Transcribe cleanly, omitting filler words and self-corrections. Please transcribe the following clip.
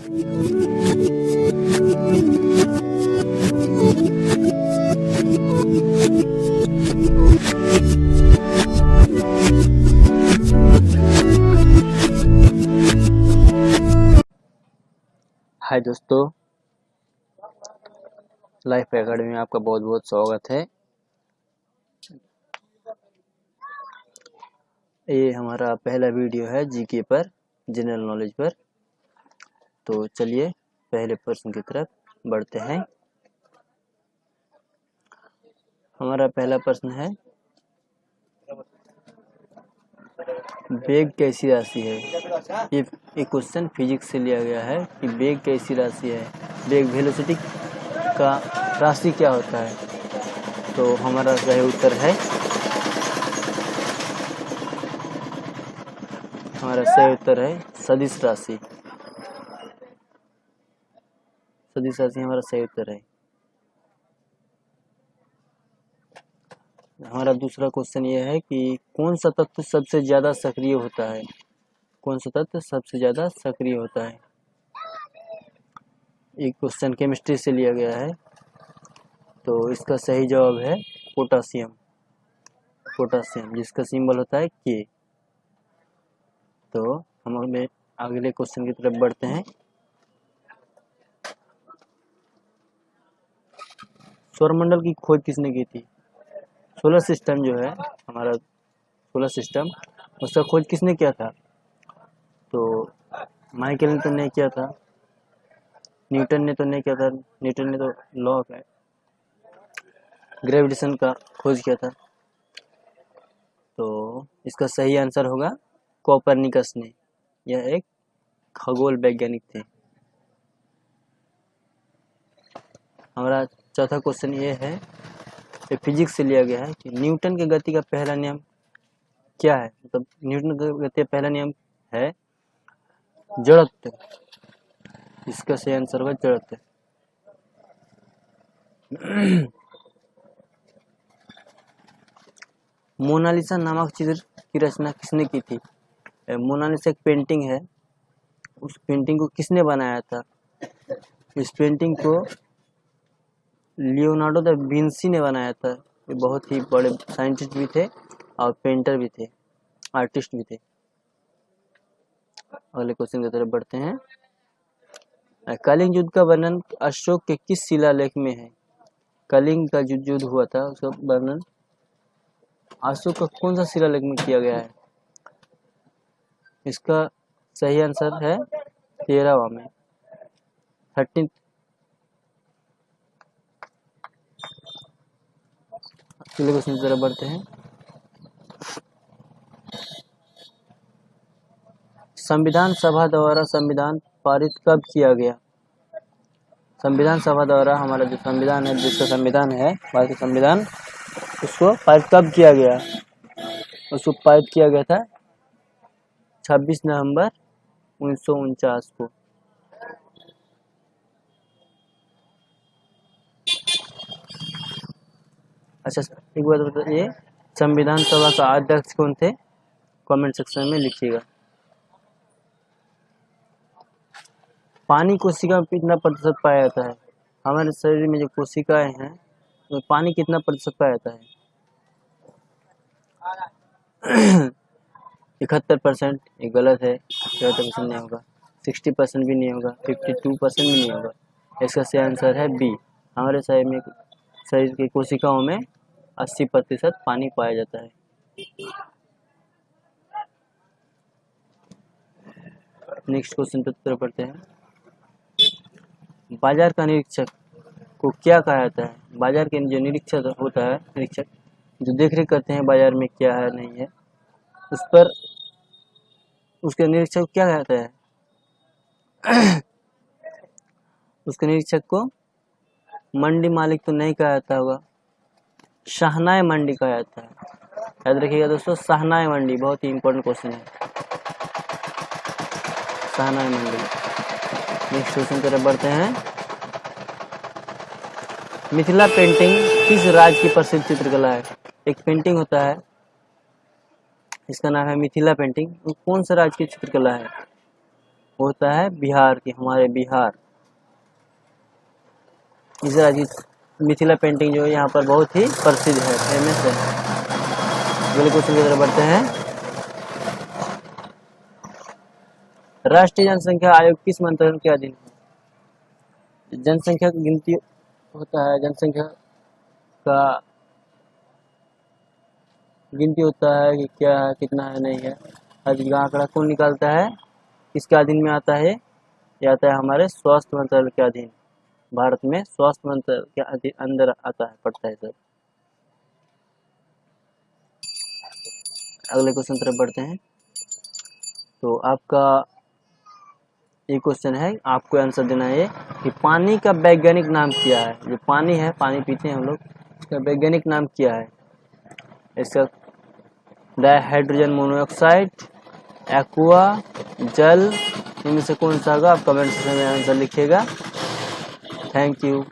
हाय दोस्तों, life academy में आपका बहुत बहुत स्वागत है। ये हमारा पहला वीडियो है जीके पर, जनरल नॉलेज पर। तो चलिए पहले प्रश्न की तरफ बढ़ते हैं। हमारा पहला प्रश्न है, वेग कैसी राशि है। ये क्वेश्चन फिजिक्स से लिया गया है कि वेग कैसी राशि है, वेग वेलोसिटी का राशि क्या होता है। तो हमारा सही उत्तर है, सदिश राशि। सदिश राशि हमारा सही उत्तर है। हमारा दूसरा क्वेश्चन ये है कि कौन सा तत्व सबसे ज्यादा सक्रिय होता है। कौन सा तत्व सबसे ज्यादा सक्रिय होता है। एक क्वेश्चन केमिस्ट्री से लिया गया है। तो इसका सही जवाब है पोटासियम। पोटासियम जिसका सिंबल होता है के। तो हम अगले क्वेश्चन की तरफ बढ़ते हैं। सौरमंडल की खोज किसने की थी। सोलर सिस्टम जो है हमारा सोलर सिस्टम, उसका खोज किसने किया था। तो माइकल न्यूटन ने किया था। न्यूटन ने तो नहीं किया था, न्यूटन ने तो लॉ ऑफ ग्रेविटेशन का खोज किया था। तो इसका सही आंसर होगा कोपरनिकस ने। यह एक खगोल वैज्ञानिक थे। हमारा चौथा क्वेश्चन ये है, ये फिजिक्स से लिया गया है कि न्यूटन की गति का पहला नियम क्या है। मतलब न्यूटन की गति का पहला नियम है जड़त्व। इसका सही आंसर होगा जड़त्व। मोनालिसा नामक चित्र की रचना किसने की थी। मोनालिसा एक पेंटिंग है, उस पेंटिंग को किसने बनाया था। इस पेंटिंग को लियोनार्डो दा विंसी ने बनाया था। ये बहुत ही बड़े साइंटिस्ट भी थे और पेंटर भी थे, आर्टिस्ट भी थे। अगले क्वेश्चन की तरफ बढ़ते हैं। कलिंग युद्ध का वर्णन अशोक के किस शिलालेख में है। कलिंग का जो युद्ध हुआ था उसका वर्णन अशोक का कौन सा शिलालेख में किया गया है। इसका सही आंसर है 13वां में, 13। अगले क्वेश्चन की तरफ बढ़ते हैं। संविधान सभा द्वारा संविधान पारित कब किया गया। संविधान सभा द्वारा हमारा जो संविधान है, जिसका संविधान है भारतीय संविधान, उसको पारित कब किया गया। उसको पारित किया गया था 26 नवंबर 1949 को। अच्छा, एक बात बताइए, संविधान सभा का अध्यक्ष कौन थे। कमेंट सेक्शन में लिखिएगा। पानी कोशिका में कितना प्रतिशत पाया जाता है। हमारे शरीर में जो कोशिकाएं हैं तो पानी कितना प्रतिशत पाया जाता है। 71%। ये गलत है, 71% नहीं होगा, 60% भी नहीं होगा, 52% भी नहीं होगा। इसका सही आंसर है बी। हमारे शरीर की कोशिकाओं में 80% पानी पाया जाता है। नेक्स्ट क्वेश्चन पर तरफ बढ़ते हैं। बाजार का निरीक्षक को क्या कहा जाता है। बाजार के जो निरीक्षक होता है, निरीक्षक जो देखरेख करते हैं बाजार में क्या है नहीं है, उस पर उसके निरीक्षक को क्या कहता है। उसके निरीक्षक को मंडी मालिक तो नहीं कहा जाता होगा, शहनाई मंडी कहा जाता है। याद रखिएगा दोस्तों, शहनाई मंडी बहुत ही इंपॉर्टेंट क्वेश्चन है, शहनाई मंडी। नेक्स्ट क्वेश्चन की तरफ बढ़ते हैं। मिथिला पेंटिंग किस राज्य की प्रसिद्ध चित्रकला है। एक पेंटिंग होता है, इसका नाम है मिथिला पेंटिंग। वो कौन सा राज्य की चित्रकला है। होता है बिहार की, हमारे बिहार। इस तरह की मिथिला पेंटिंग जो है यहाँ पर बहुत ही प्रसिद्ध है, फेमस है। अगले क्वेश्चन की तरफ बढ़ते हैं। राष्ट्रीय जनसंख्या आयोग किस मंत्रालय के अधीन है? जनसंख्या की गिनती होता है, जनसंख्या का गिनती होता है कि क्या है, कितना है, नहीं है। हर का आंकड़ा कौन निकालता है, किसके अधीन में आता है? ये आता है हमारे स्वास्थ्य मंत्रालय के अधीन। भारत में स्वास्थ्य मंत्रालय के अंदर आता है, पड़ता है सर। अगले क्वेश्चन तरफ बढ़ते हैं। तो आपका ये क्वेश्चन है, आपको आंसर देना है कि पानी का वैज्ञानिक नाम क्या है? जो पानी है, पानी पीते हैं हम लोग, इसका वैज्ञानिक नाम क्या है? इसका डाइहाइड्रोजन मोनोऑक्साइड, एक्वा, जल, इनमें से कौन सा होगा? आप कमेंट सेक्शन में आंसर लिखिएगा। Thank you.